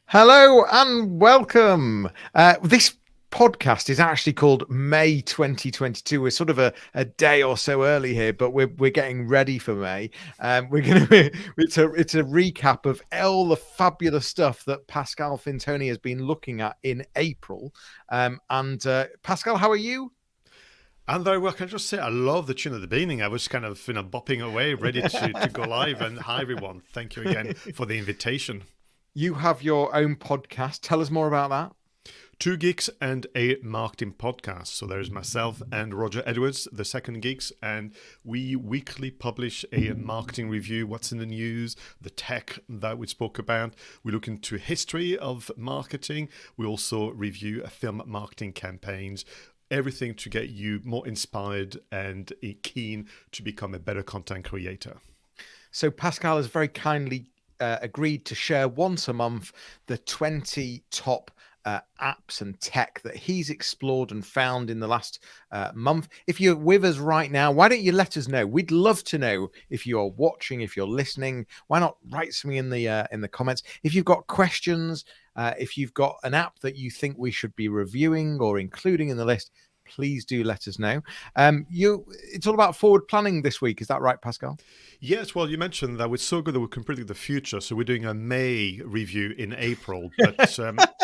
Hello and welcome. This podcast is actually called May 2022. We're sort of a day or so early here, but we're getting ready for May. We're going to it's a recap of all the fabulous stuff that Pascal Fintoni has been looking at in April. Pascal, how are you? I'm very well. Can I just say I love the tune at the beginning? I was kind of bopping away, ready to go live. And hi everyone, thank you again for the invitation. You have your own podcast. Tell us more about that. Two Geeks and a marketing podcast. So there's myself and Roger Edwards, the second Geeks, and we weekly publish a marketing review, what's in the news, the tech that we spoke about. We look into history of marketing. We also review film marketing campaigns. Everything to get you more inspired and keen to become a better content creator. So Pascal has very kindly agreed to share once a month the 20 top apps and tech that he's explored and found in the last month. If you're with us right now, why don't you let us know? We'd love to know if you're watching, if you're listening. Why not write something in the comments? If you've got questions, if you've got an app that you think we should be reviewing or including in the list, please do let us know. It's all about forward planning this week. Is that right, Pascal? Yes, well, you mentioned that we're so good that we can predict the future. So we're doing a May review in April. But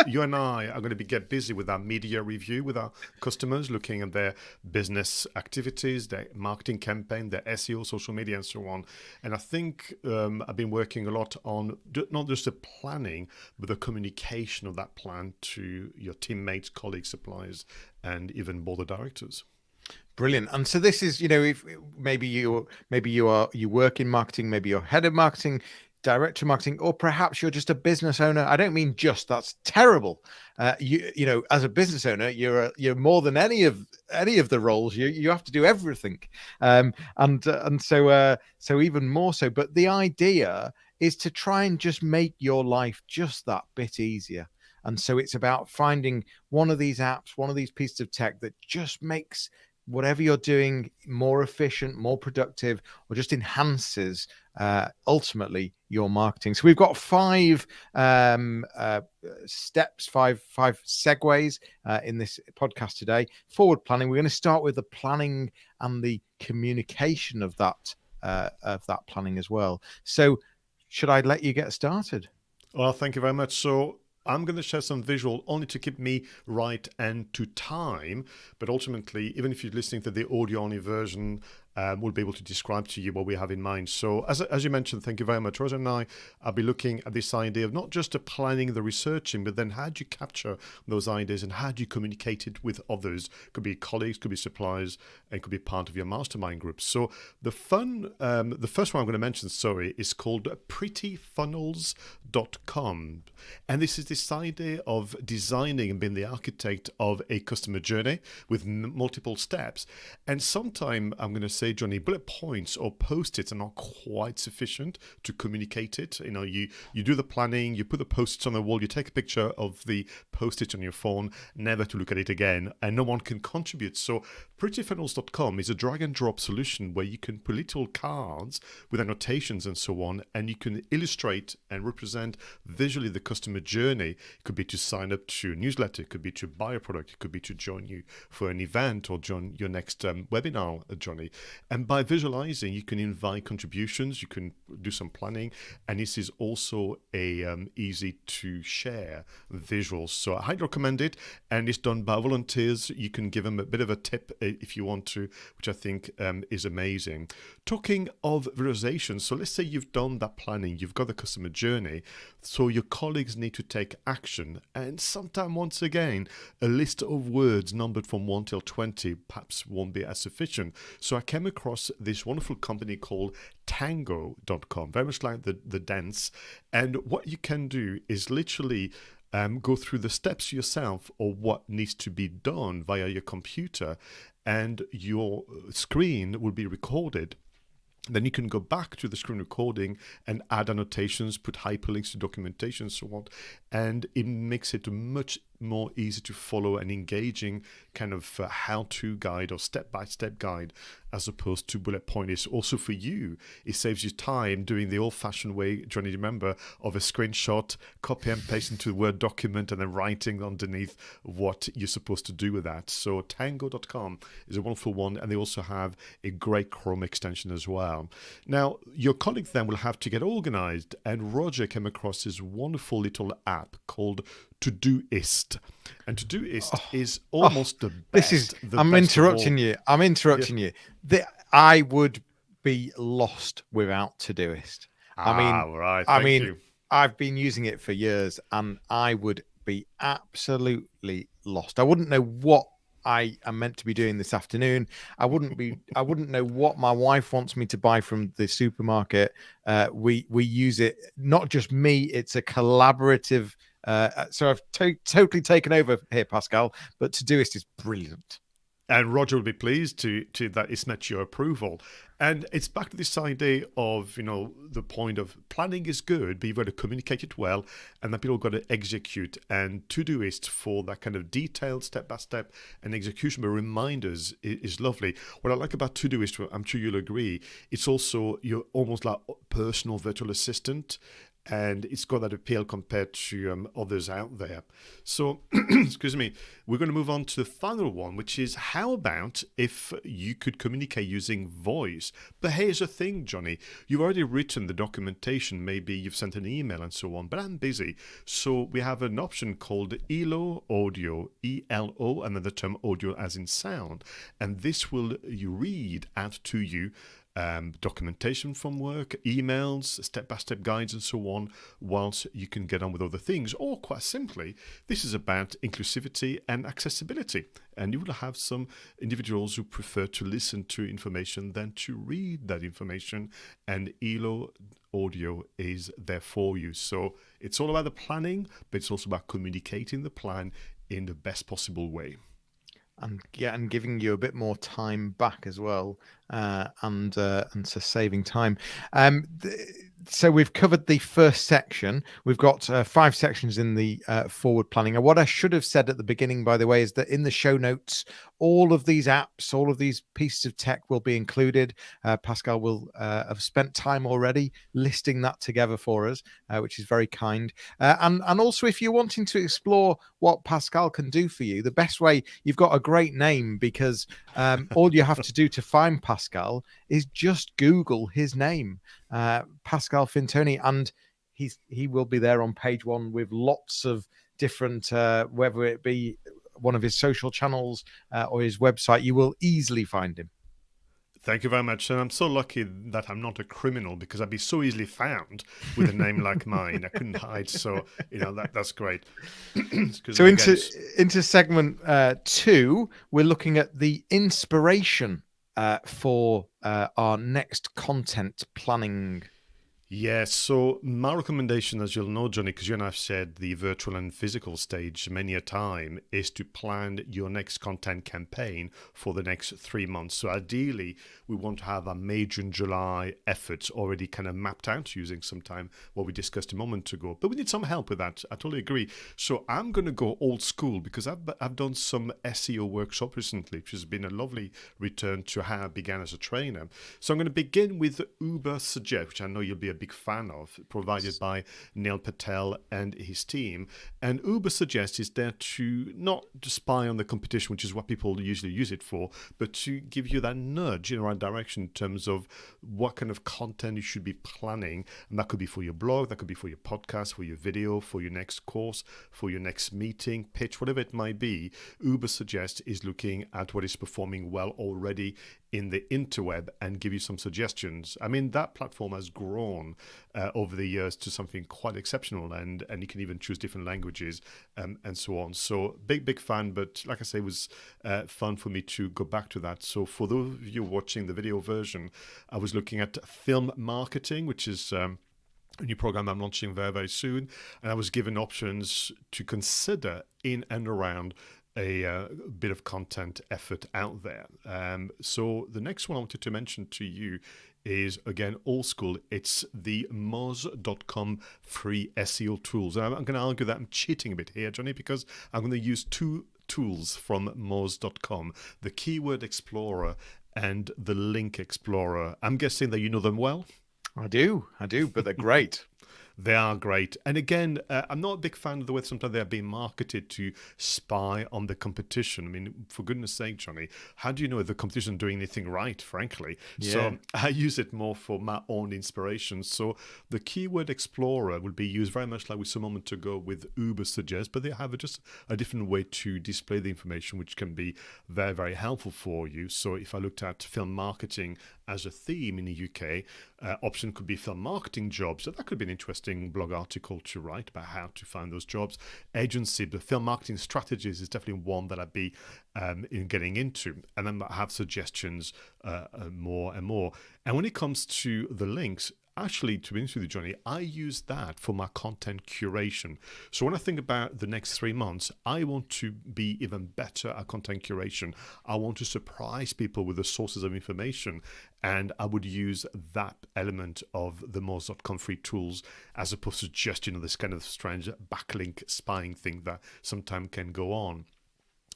you and I are going to get busy with our media review with our customers, looking at their business activities, their marketing campaign, their SEO, social media, and so on. And I think I've been working a lot on not just the planning, but the communication of that plan to your teammates, colleagues, suppliers, and even board of directors. Brilliant. And so this is, if maybe you work in marketing, maybe you're head of marketing, director of marketing, or perhaps you're just a business owner. I don't mean just, that's terrible. As a business owner, you're more than any of the roles. You have to do everything, so even more so. But the idea is to try and just make your life just that bit easier. And so it's about finding one of these apps, one of these pieces of tech that just makes whatever you're doing more efficient, more productive, or just enhances ultimately your marketing. So we've got five steps, five segues in this podcast today. Forward planning. We're going to start with the planning and the communication of that planning as well. So should I let you get started? Well, thank you very much. So I'm going to share some visual only to keep me right and to time, but ultimately, even if you're listening to the audio-only version, we'll be able to describe to you what we have in mind. So as you mentioned, thank you very much, Roger and I'll be looking at this idea of not just the planning, the researching, but then how do you capture those ideas and how do you communicate it with others? Could be colleagues, could be suppliers, and could be part of your mastermind group. So the first one I'm going to mention, is called prettyfunnels.com. And this is this idea of designing and being the architect of a customer journey with multiple steps. And sometime I'm going to say, Johnny, bullet points or post-its are not quite sufficient to communicate it. You do the planning, you put the post-its on the wall, you take a picture of the post-it on your phone, never to look at it again, and no one can contribute. So prettyfunnels.com is a drag and drop solution where you can put little cards with annotations and so on, and you can illustrate and represent visually the customer journey. It could be to sign up to a newsletter, it could be to buy a product, it could be to join you for an event or join your next webinar, Johnny. And by visualizing, you can invite contributions, you can do some planning, and this is also a easy to share visuals. So I highly recommend it, and it's done by volunteers. You can give them a bit of a tip if you want to, which I think is amazing. Talking of visualization, so let's say you've done that planning, you've got the customer journey, so your colleagues need to take action. And sometime, once again, a list of words numbered from 1 till 20 perhaps won't be as sufficient. So I came across this wonderful company called tango.com, very much like the dance. And what you can do is literally go through the steps yourself or what needs to be done via your computer, and your screen will be recorded. Then you can go back to the screen recording and add annotations, put hyperlinks to documentation, so on. and it makes it much more easy to follow and engaging kind of how-to guide or step-by-step guide as opposed to bullet point. It's also for you, it saves you time doing the old-fashioned way, Johnny, remember, of a screenshot, copy and paste into a Word document and then writing underneath what you're supposed to do with that. So tango.com is a wonderful one, and they also have a great Chrome extension as well. Now, your colleague then will have to get organized, and Roger came across this wonderful little app called Todoist. And Todoist is almost the best. I'm interrupting you. I would be lost without Todoist. Right. Thank you. I've been using it for years, and I would be absolutely lost. I wouldn't know what I am meant to be doing this afternoon. I wouldn't know what my wife wants me to buy from the supermarket. We use it, not just me, it's a collaborative. So I've totally taken over here, Pascal, but Todoist is brilliant. And Roger will be pleased to that it's met your approval. And it's back to this idea of, the point of planning is good, but you've got to communicate it well, and that people have got to execute. And Todoist for that kind of detailed step-by-step and execution, but reminders is lovely. What I like about Todoist, I'm sure you'll agree, it's also you're almost like personal virtual assistant, and it's got that appeal compared to others out there. So, excuse me, we're going to move on to the final one, which is how about if you could communicate using voice? But here's the thing, Johnny, you've already written the documentation, maybe you've sent an email and so on, but I'm busy. So we have an option called ELO Audio, ELO, and then the term audio as in sound. And this will read out to you documentation from work, emails, step-by-step guides and so on, whilst you can get on with other things. Or quite simply, this is about inclusivity and accessibility. And you will have some individuals who prefer to listen to information than to read that information. And ELO Audio is there for you. So it's all about the planning, but it's also about communicating the plan in the best possible way. And giving you a bit more time back as well, and so saving time. So we've covered the first section. We've got 5 sections in the forward planning. And what I should have said at the beginning, by the way, is that in the show notes, all of these apps, all of these pieces of tech will be included. Pascal will have spent time already listing that together for us, which is very kind. And also, if you're wanting to explore what Pascal can do for you, the best way, you've got a great name, because all you have to do to find Pascal is just Google his name, Pascal Fintoni, and he will be there on page 1 with lots of different, whether it be one of his social channels or his website, you will easily find him. Thank you very much. And I'm so lucky that I'm not a criminal, because I'd be so easily found with a name like mine. I couldn't hide. So, that's great. So into segment 2, we're looking at the inspiration for our next content planning. Yes, so my recommendation, as you'll know, Johnny, because you and I have said the virtual and physical stage many a time, is to plan your next content campaign for the next 3 months. So ideally, we want to have our May, June, July efforts already kind of mapped out using some time what we discussed a moment ago. But we need some help with that. I totally agree. So I'm going to go old school, because I've done some SEO workshop recently, which has been a lovely return to how I began as a trainer. So I'm going to begin with Uber Suggest, which I know you'll be a big fan of, provided by Neil Patel and his team. And Uber Suggest is there to not to spy on the competition, which is what people usually use it for, but to give you that nudge in the right direction in terms of what kind of content you should be planning. And that could be for your blog, that could be for your podcast, for your video, for your next course, for your next meeting, pitch, whatever it might be. Uber Suggest is looking at what is performing well already in the interweb and give you some suggestions. I mean, that platform has grown over the years to something quite exceptional, and you can even choose different languages and so on. So big fan, but like I say, it was fun for me to go back to that. So for those of you watching the video version, I was looking at film marketing, which is a new program I'm launching very, very soon. And I was given options to consider in and around a bit of content effort out there. So the next one I wanted to mention to you is, again, old school. It's the Moz.com free SEO tools. And I'm going to argue that I'm cheating a bit here, Johnny, because I'm going to use two tools from Moz.com, the Keyword Explorer and the Link Explorer. I'm guessing that you know them well? I do, but they're great. They are great. And again, I'm not a big fan of the way sometimes they're being marketed to spy on the competition. I mean, for goodness sake, Johnny, how do you know if the competition is doing anything right, frankly? Yeah. So I use it more for my own inspiration. So the Keyword Explorer will be used very much like we saw a moment ago with Uber Suggest, but they have just a different way to display the information, which can be very, very helpful for you. So if I looked at film marketing as a theme in the UK, option could be film marketing jobs. So that could be an interesting blog article to write about how to find those jobs. Agency, the film marketing strategies is definitely one that I'd be in getting into. And then I have suggestions more and more. And when it comes to the links, actually, to be honest with you, Johnny, I use that for my content curation. So when I think about the next 3 months, I want to be even better at content curation. I want to surprise people with the sources of information. And I would use that element of the Moz.com free tools as opposed to just, this kind of strange backlink spying thing that sometimes can go on.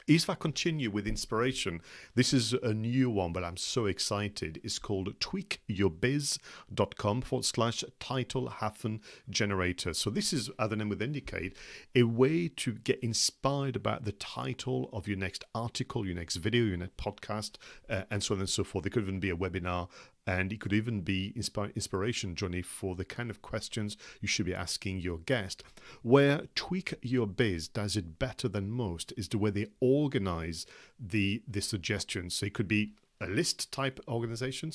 If I continue with inspiration, this is a new one, but I'm so excited. It's called tweakyourbiz.com/title-generator. So this is, as the name would indicate, a way to get inspired about the title of your next article, your next video, your next podcast, and so on and so forth. It could even be a webinar. And it could even be inspiration, Johnny, for the kind of questions you should be asking your guest. Where Tweak Your Biz does it better than most is the way they organize the suggestions. So it could be a list type organization.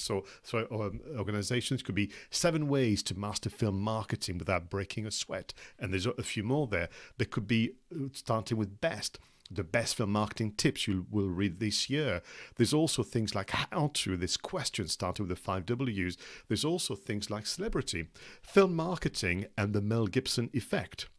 Organizations could be 7 ways to master film marketing without breaking a sweat. And there's a few more there. There could be starting with best. The best film marketing tips you will read this year. There's also things like how to, this question starting with the 5 W's. There's also things like celebrity, film marketing, and the Mel Gibson effect.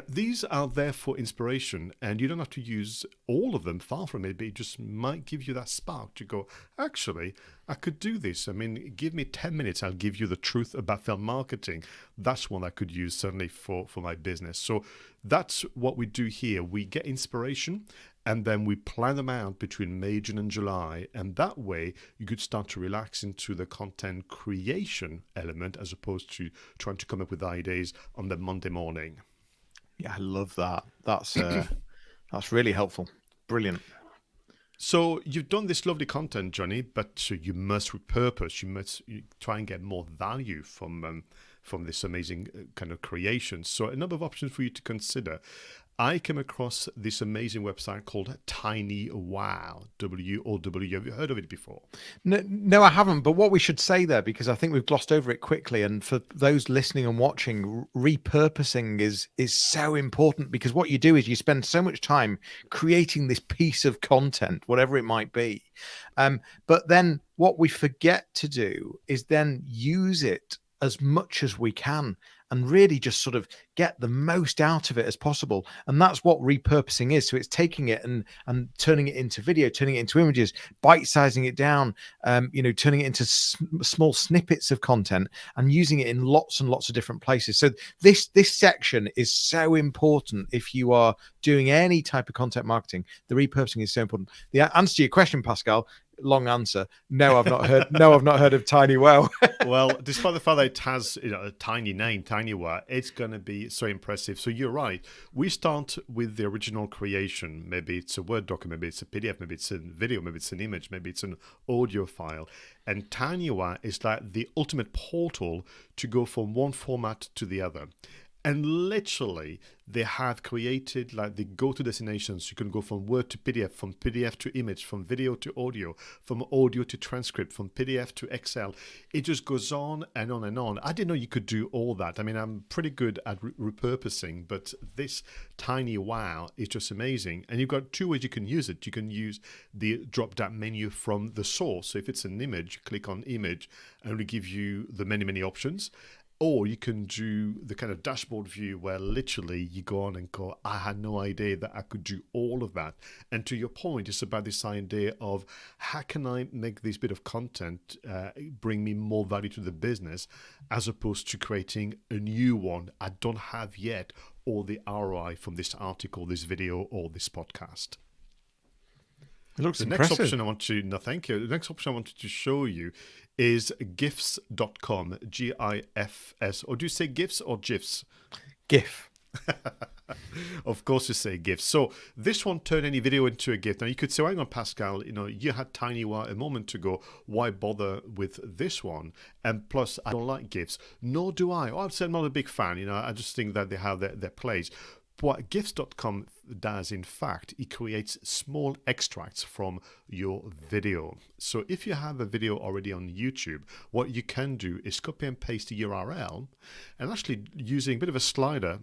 These are there for inspiration, and you don't have to use all of them, far from it, but it just might give you that spark to go, actually, I could do this. I mean, give me 10 minutes, I'll give you the truth about film marketing. That's one I could use certainly for my business. So that's what we do here. We get inspiration, and then we plan them out between May, June, and July. And that way, you could start to relax into the content creation element as opposed to trying to come up with ideas on the Monday morning. Yeah, I love that. That's really helpful. Brilliant. So you've done this lovely content, Johnny, but you must repurpose. You must try and get more value from this amazing kind of creation. So a number of options for you to consider. I came across this amazing website called Tiny Wow, W-O-W. Have you heard of it before? No, I haven't. But what we should say there, because I think we've glossed over it quickly, and for those listening and watching, repurposing is so important, because what you do is you spend so much time creating this piece of content, whatever it might be. But then what we forget to do is then use it as much as we can and really just sort of get the most out of it as possible. And that's what repurposing is. So it's taking it and turning it into video, turning it into images, bite-sizing it down, turning it into small snippets of content and using it in lots and lots of different places. So this section is so important if you are doing any type of content marketing. The repurposing is so important. The answer to your question, Pascal, long answer. No, I've not heard. No, I've not heard of Tiny Wow. Well, despite the fact that it has a tiny name, Tiny Wow, it's going to be so impressive. So you're right. We start with the original creation. Maybe it's a Word document, maybe it's a PDF, maybe it's a video, maybe it's an image, maybe it's an audio file. And Tiny Wow is like the ultimate portal to go from one format to the other. And literally, they have created like the go-to destinations. You can go from Word to PDF, from PDF to image, from video to audio, from audio to transcript, from PDF to Excel. It just goes on and on and on. I didn't know you could do all that. I mean, I'm pretty good at repurposing, but this Tiny Wow is just amazing. And you've got 2 ways you can use it. You can use the drop-down menu from the source. So if it's an image, click on image, and it'll give you the many, many options. Or you can do the kind of dashboard view where literally you go on and go, I had no idea that I could do all of that. And to your point, it's about this idea of how can I make this bit of content bring me more value to the business, as opposed to creating a new one I don't have yet, or the ROI from this article, this video, or this podcast. It looks The impressive. next option I want to, no, thank you. The next option I wanted to show you is gifs.com, GIFS. Or do you say GIFs or GIFs? GIF. Of course you say GIFs. So this one turned any video into a GIF. Now you could say, hang on, Pascal, you had TinyWire a moment ago. Why bother with this one? And plus, I don't like GIFs. Nor do I. I'd say I'm not a big fan. I just think that they have their place. What gifs.com does, in fact, it creates small extracts from your video. So if you have a video already on YouTube, what you can do is copy and paste the URL, and actually using a bit of a slider,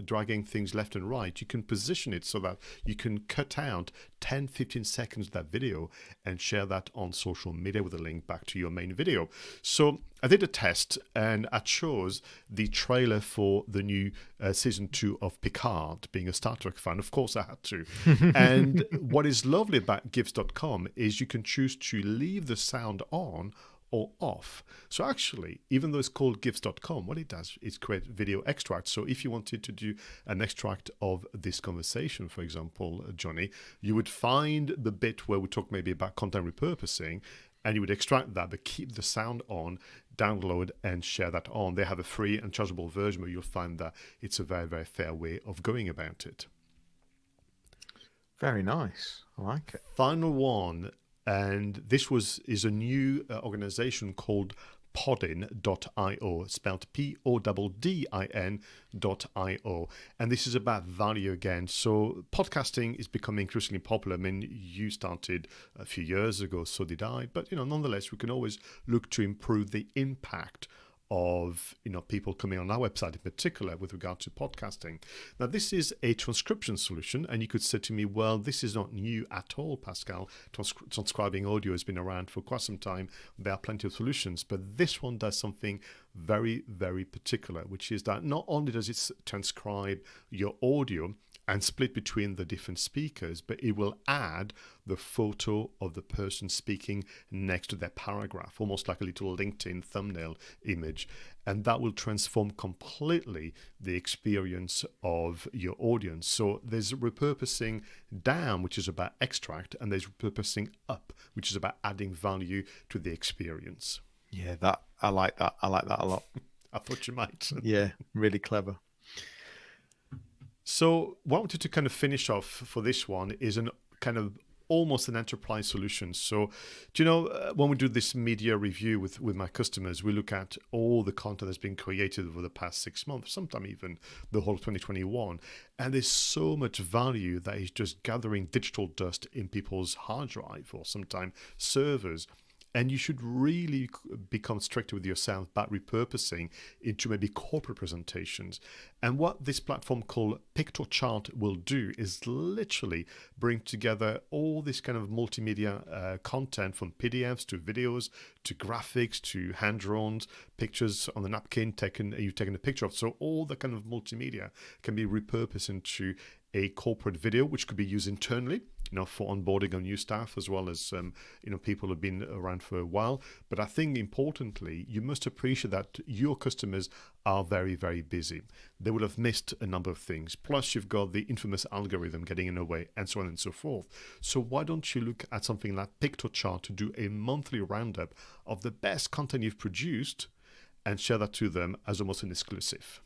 dragging things left and right, you can position it so that you can cut out 10, 15 seconds of that video and share that on social media with a link back to your main video. So I did a test and I chose the trailer for the new season 2 of Picard, being a Star Trek fan. Of course I had to. And what is lovely about gifs.com is you can choose to leave the sound on or off. So actually, even though it's called gifs.com, what it does is create video extracts. So if you wanted to do an extract of this conversation, for example, Johnny, you would find the bit where we talk maybe about content repurposing, and you would extract that, but keep the sound on, download and share that on. They have a free and chargeable version where you'll find that it's a very, very fair way of going about it. Very nice. I like it. Final one, and this is a new organization called Poddin.io, spelled Poddin.io. And this is about value again. So podcasting is becoming increasingly popular. I mean, you started a few years ago, so did I. But, nonetheless, we can always look to improve the impact of people coming on our website in particular with regard to podcasting. Now, this is a transcription solution, and you could say to me, well, this is not new at all, Pascal. Transcribing audio has been around for quite some time. There are plenty of solutions, but this one does something very, very particular, which is that not only does it transcribe your audio and split between the different speakers, but it will add the photo of the person speaking next to their paragraph, almost like a little LinkedIn thumbnail image. And that will transform completely the experience of your audience. So there's repurposing down, which is about extract, and there's repurposing up, which is about adding value to the experience. Yeah, I like that. I like that a lot. I thought you might. Yeah, really clever. So what I wanted to kind of finish off for this one is almost an enterprise solution. So, when we do this media review with my customers, we look at all the content that's been created over the past 6 months, sometimes even the whole of 2021. And there's so much value that is just gathering digital dust in people's hard drive or sometimes servers. And you should really become stricter with yourself about repurposing into maybe corporate presentations. And what this platform called PictoChart will do is literally bring together all this kind of multimedia content, from PDFs to videos to graphics to hand-drawn pictures on the napkin you've taken a picture of. So all the kind of multimedia can be repurposed into a corporate video, which could be used internally, for onboarding of new staff, as well as, people who have been around for a while. But I think importantly, you must appreciate that your customers are very, very busy. They will have missed a number of things. Plus, you've got the infamous algorithm getting in the way, and so on and so forth. So why don't you look at something like PictoChart to do a monthly roundup of the best content you've produced and share that to them as almost an exclusive?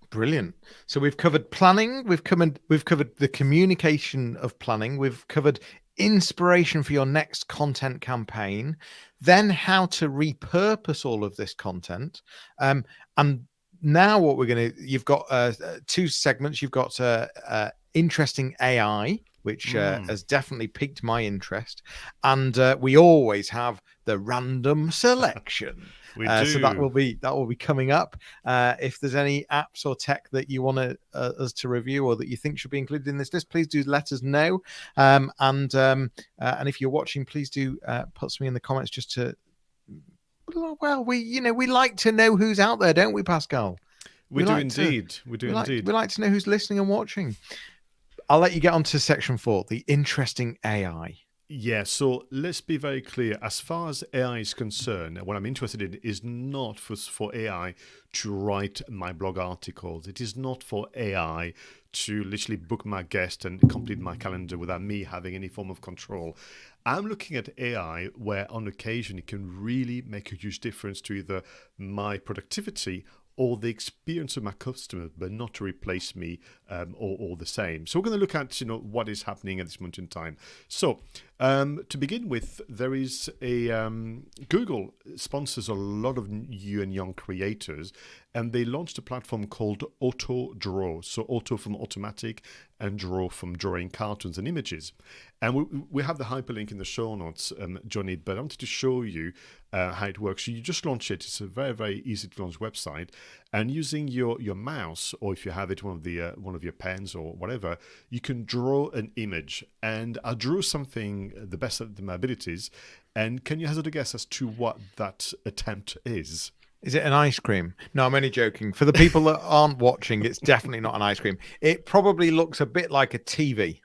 Brilliant. So we've covered planning, we've covered the communication of planning, we've covered inspiration for your next content campaign, then how to repurpose all of this content. And now what you've got 2 segments. You've got interesting AI, which has definitely piqued my interest. And we always have the random selection. We do. So that will be coming up. If there's any apps or tech that you want us to review or that you think should be included in this list, please do let us know. And if you're watching, please do put something in the comments just to Well, we like to know who's out there, don't we, Pascal? We We do like to indeed. We do we like indeed. we like to know who's listening and watching. I'll let you get on to section 4, the interesting AI. Yeah, so let's be very clear. As far as AI is concerned, what I'm interested in is not for AI to write my blog articles. It is not for AI to literally book my guest and complete my calendar without me having any form of control. I'm looking at AI where on occasion it can really make a huge difference to either my productivity or the experience of my customer, but not to replace me or the same. So we're going to look at what is happening at this moment in time. So to begin with, there is a Google sponsors a lot of new and young creators, and they launched a platform called Auto Draw. So auto from automatic and draw from drawing cartoons and images. And we have the hyperlink in the show notes, Johnny, but I wanted to show you how it works. So you just launch it. It's a very, very easy to launch website. And using your mouse, or if you have it, one of your pens or whatever, you can draw an image. And I drew something, the best of my abilities. And can you hazard a guess as to what that attempt is? Is it an ice cream? No, I'm only joking. For the people that aren't watching, it's definitely not an ice cream. It probably looks a bit like a TV.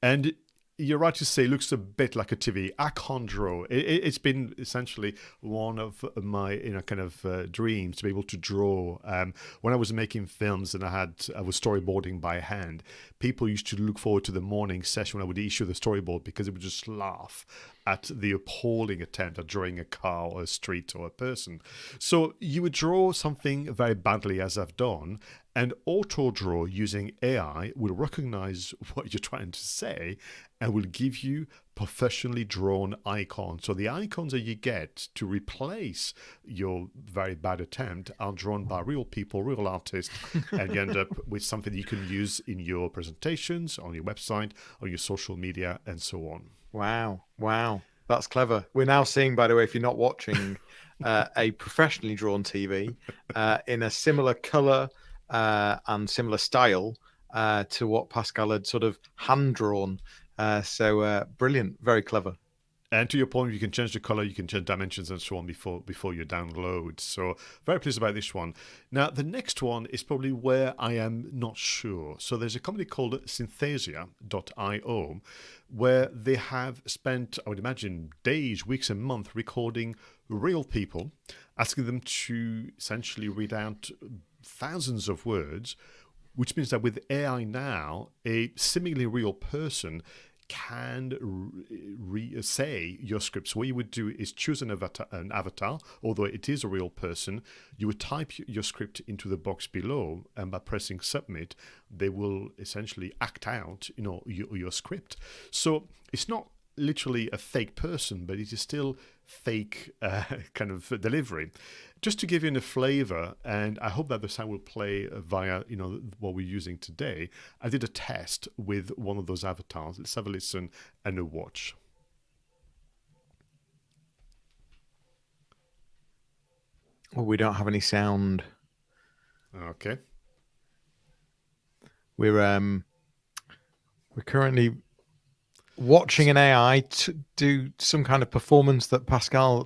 And you're right to say it looks a bit like a TV. I can't draw. It's been essentially one of my kind of dreams to be able to draw. When I was making films and I was storyboarding by hand, people used to look forward to the morning session when I would issue the storyboard because it would just laugh at the appalling attempt at drawing a car or a street or a person. So you would draw something very badly, as I've done, and auto draw using AI will recognize what you're trying to say and will give you professionally drawn icons. So the icons that you get to replace your very bad attempt are drawn by real people, real artists, and you end up with something you can use in your presentations, on your website, on your social media, and so on. Wow. That's clever. We're now seeing, by the way, if you're not watching, a professionally drawn TV in a similar color and similar style to what Pascal had sort of hand drawn. So brilliant, very clever. And to your point, you can change the color, you can change dimensions and so on before you download. So very pleased about this one. Now, the next one is probably where I am not sure. So there's a company called Synthesia.io where they have spent, I would imagine, days, weeks and months recording real people, asking them to essentially read out thousands of words, which means that with AI now, a seemingly real person can say your script. So what you would do is choose an avatar, although it is a real person. You would type your script into the box below, and by pressing submit, they will essentially act out, your script. So it's not literally a fake person, but it is still fake kind of delivery. Just to give you a flavor, and I hope that the sound will play via what we're using today. I did a test with one of those avatars. Let's have a listen and a watch. Oh, we don't have any sound. Okay. We're currently watching an AI to do some kind of performance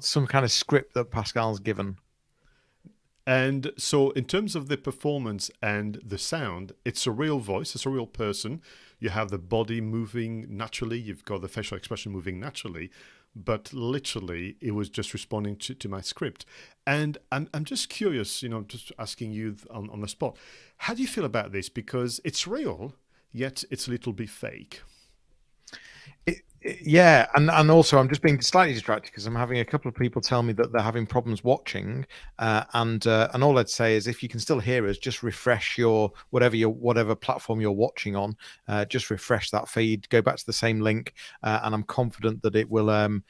some kind of script that Pascal's given. And so in terms of the performance and the sound, it's a real voice, it's a real person. You have the body moving naturally, you've got the facial expression moving naturally, but literally it was just responding to my script. And I'm just curious, just asking you on the spot, how do you feel about this? Because it's real, yet it's a little bit fake. Yeah, and also I'm just being slightly distracted because I'm having a couple of people tell me that they're having problems watching, and all I'd say is if you can still hear us, just refresh your whatever platform you're watching on, just refresh that feed, go back to the same link, and I'm confident that it will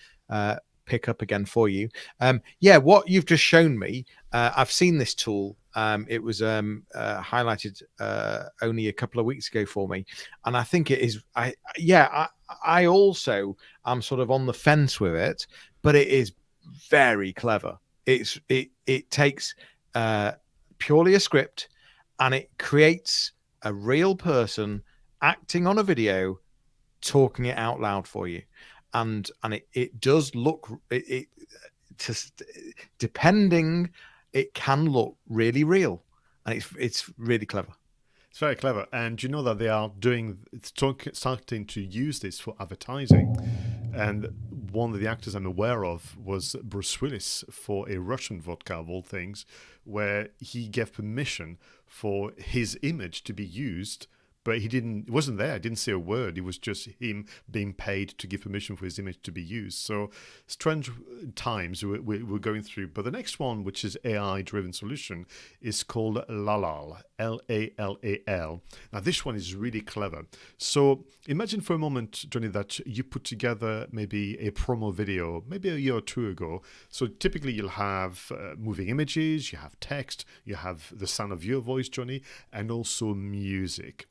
pick up again for you. Yeah, what you've just shown me, I've seen this tool. It was highlighted only a couple of weeks ago for me, and I think it is. I also am sort of on the fence with it, but it is very clever. It takes purely a script, and it creates a real person acting on a video, talking it out loud for you, and it does look to depending, it can look really real, and it's really clever. It's very clever, and you know that they are starting to use this for advertising. And one of the actors I'm aware of was Bruce Willis for a Russian vodka, of all things, where he gave permission for his image to be used, but he wasn't there, didn't say a word. It was just him being paid to give permission for his image to be used. So strange times we're going through. But the next one, which is AI-driven solution, is called Lalal, Lal. Now this one is really clever. So imagine for a moment, Johnny, that you put together maybe a promo video, maybe a year or two ago. So typically you'll have moving images, you have text, you have the sound of your voice, Johnny, and also music.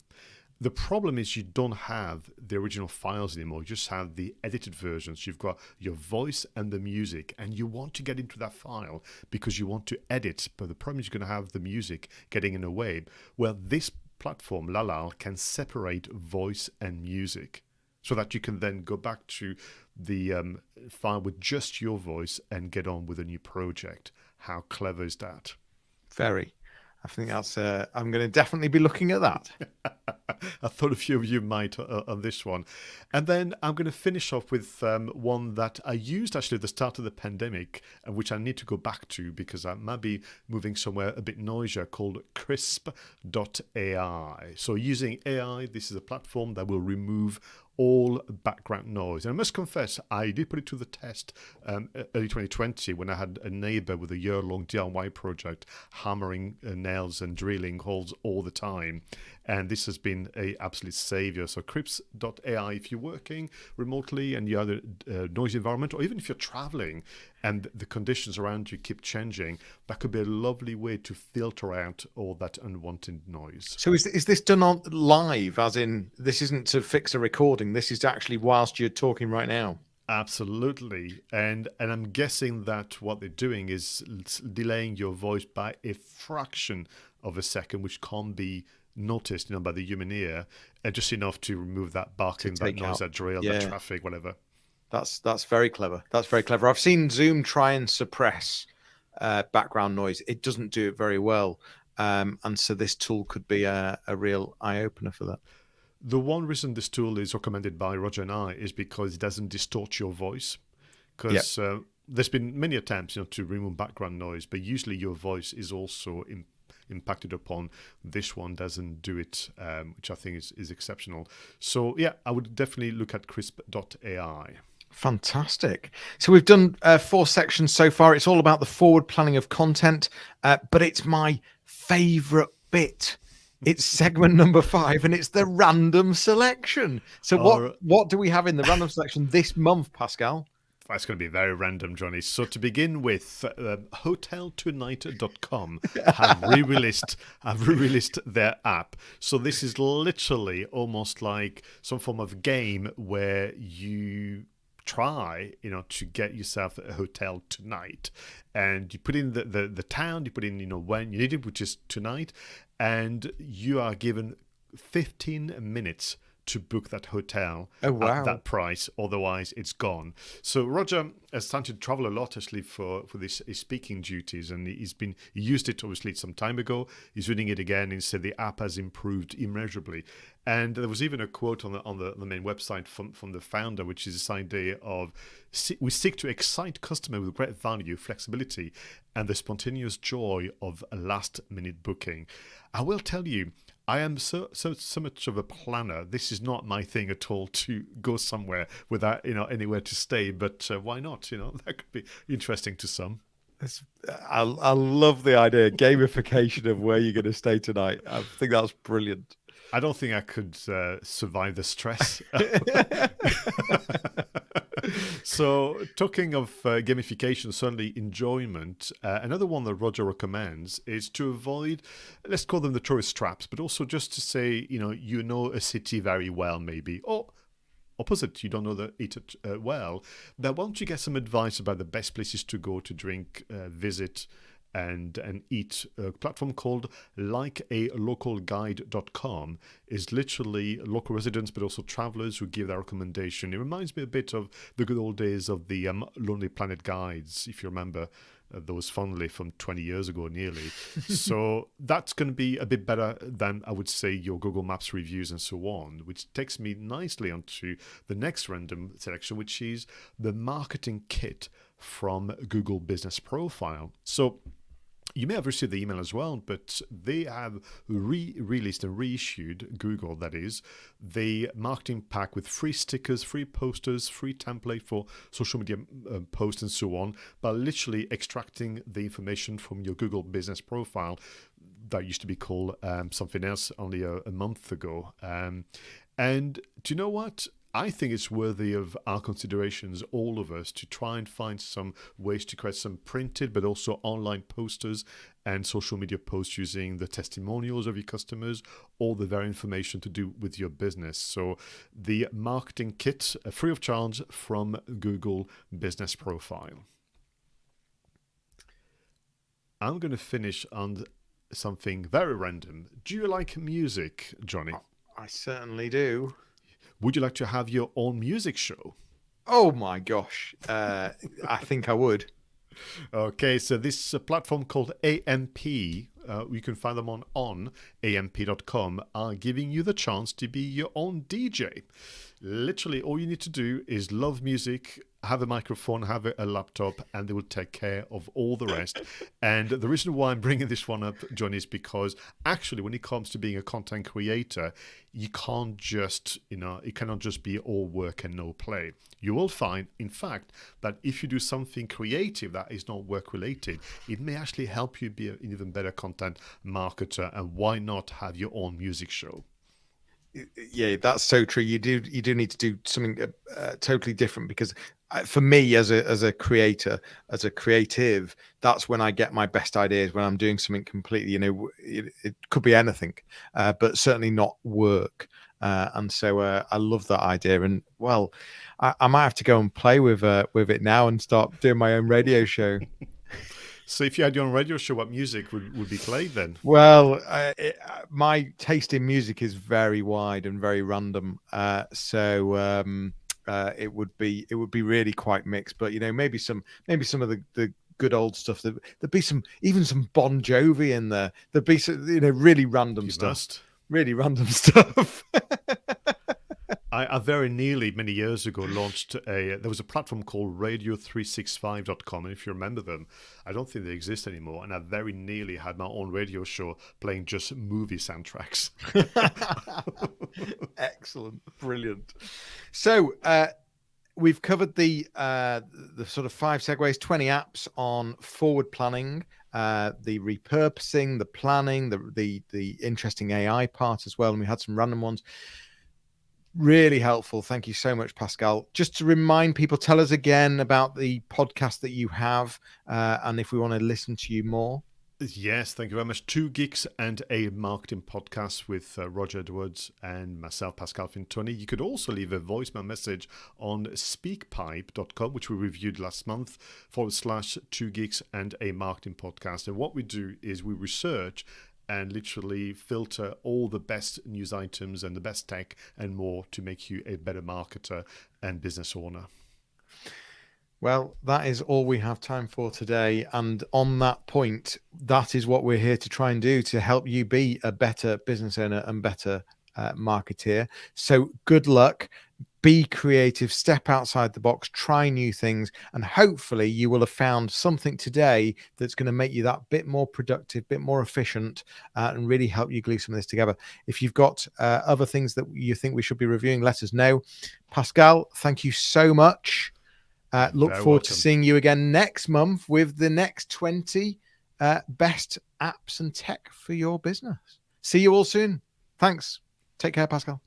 The problem is you don't have the original files anymore. You just have the edited versions. You've got your voice and the music, and you want to get into that file because you want to edit. But the problem is you're going to have the music getting in the way. Well, this platform, Lalal, can separate voice and music so that you can then go back to the file with just your voice and get on with a new project. How clever is that? Very. I think that's. I'm going to definitely be looking at that. I thought a few of you might on this one. And then I'm going to finish off with one that I used actually at the start of the pandemic, and which I need to go back to because I might be moving somewhere a bit noisier, called crisp.ai. So using AI, this is a platform that will remove all background noise. And I must confess, I did put it to the test early 2020 when I had a neighbor with a year-long DIY project, hammering nails and drilling holes all the time. And this has been an absolute savior. So Crips.ai, if you're working remotely and you have a noisy environment, or even if you're traveling and the conditions around you keep changing, that could be a lovely way to filter out all that unwanted noise. So is this done on live, as in this isn't to fix a recording, this is actually whilst you're talking right now? Absolutely. And I'm guessing that what they're doing is delaying your voice by a fraction of a second, which can't be noticed, by the human ear, and just enough to remove that barking, that noise, that drill, that traffic, whatever. That's very clever. That's very clever. I've seen Zoom try and suppress background noise. It doesn't do it very well. And so this tool could be a real eye-opener for that. The one reason this tool is recommended by Roger and I is because it doesn't distort your voice. Because there's been many attempts to remove background noise, but usually your voice is also impacted upon. This one doesn't do it, which I think is exceptional. So yeah, I would definitely look at crisp.ai. Fantastic. So we've done 4 sections so far. It's all about the forward planning of content, but it's my favorite bit. It's segment number 5, and it's the random selection. So what do we have in the random selection this month, Pascal? That's going to be very random, Johnny. So to begin with, hoteltonight.com have re-released their app. So this is literally almost like some form of game where you try, to get yourself a hotel tonight, and you put in the town, you put in, when you need it, which is tonight, and you are given 15 minutes to book that hotel at that price. Otherwise, it's gone. So Roger has started to travel a lot actually for his speaking duties, and he used it obviously some time ago. He's reading it again and said the app has improved immeasurably. And there was even a quote on the main website from the founder, which is this idea of we seek to excite customer with great value, flexibility, and the spontaneous joy of a last-minute booking. I will tell you, I am so much of a planner. This is not my thing at all to go somewhere without anywhere to stay. But why not? That could be interesting to some. I love the idea, gamification of where you're going to stay tonight. I think that's brilliant. I don't think I could survive the stress. So, talking of gamification, certainly enjoyment, another one that Roger recommends is to avoid, let's call them the tourist traps, but also just to say, a city very well, maybe, or opposite, you don't know it well, then why don't you get some advice about the best places to go to drink, visit, and eat. A platform called likealocalguide.com is literally local residents but also travelers who give their recommendation. It reminds me a bit of the good old days of the Lonely Planet guides, if you remember those fondly from 20 years ago nearly. So that's going to be a bit better than, I would say, your Google Maps reviews and so on, which takes me nicely onto the next random selection, which is the marketing kit from Google Business Profile. So you may have received the email as well, but they have released and reissued, Google that is, the marketing pack with free stickers, free posters, free template for social media posts and so on, by literally extracting the information from your Google Business Profile that used to be called something else only a month ago. And do you know what? I think it's worthy of our considerations, all of us, to try and find some ways to create some printed but also online posters and social media posts using the testimonials of your customers, all the very information to do with your business. So the marketing kit, free of charge from Google Business Profile. I'm going to finish on something very random. Do you like music, Johnny? I certainly do. Would you like to have your own music show? Oh my gosh. I think I would. Okay, so this is a platform called AMP. You can find them on amp.com, are giving you the chance to be your own DJ. Literally, all you need to do is love music, have a microphone, have a laptop, and they will take care of all the rest. And the reason why I'm bringing this one up, John, is because actually when it comes to being a content creator, you can't just, it cannot just be all work and no play. You will find, in fact, that if you do something creative that is not work related, it may actually help you be an even better content marketer. And why not have your own music show? Yeah, that's so true. You do need to do something totally different, because for me as a creator, as a creative, that's when I get my best ideas, when I'm doing something completely, it could be anything, but certainly not work. And so I love that idea. And well, I might have to go and play with it now and start doing my own radio show. So if you had your own radio show, what music would be played then? Well, my taste in music is very wide and very random. So it would be really quite mixed. But maybe some of the good old stuff. There'd be even some Bon Jovi in there. There'd be some, really random stuff. Really random stuff. I very nearly, many years ago, launched there was a platform called radio365.com, and if you remember them, I don't think they exist anymore, and I very nearly had my own radio show playing just movie soundtracks. Excellent. Brilliant. So we've covered the sort of 5 segues, 20 apps on forward planning, the repurposing, the planning, the interesting AI part as well, and we had some random ones. Really helpful. Thank you so much, Pascal. Just to remind people, tell us again about the podcast that you have, and if we want to listen to you more. Yes, thank you very much. 2 Geeks and a Marketing Podcast with Roger Edwards and myself, Pascal Fintoni. You could also leave a voicemail message on speakpipe.com, which we reviewed last month, /2 Geeks and a Marketing Podcast. And what we do is we research and literally filter all the best news items and the best tech and more to make you a better marketer and business owner. Well, that is all we have time for today. And on that point, that is what we're here to try and do, to help you be a better business owner and better marketeer. So good luck. Be creative, step outside the box, try new things, and hopefully you will have found something today that's going to make you that bit more productive, bit more efficient, and really help you glue some of this together. If you've got other things that you think we should be reviewing, let us know. Pascal, thank you so much. Look forward to seeing you again next month with the next 20 best apps and tech for your business. See you all soon. Thanks. Take care, Pascal.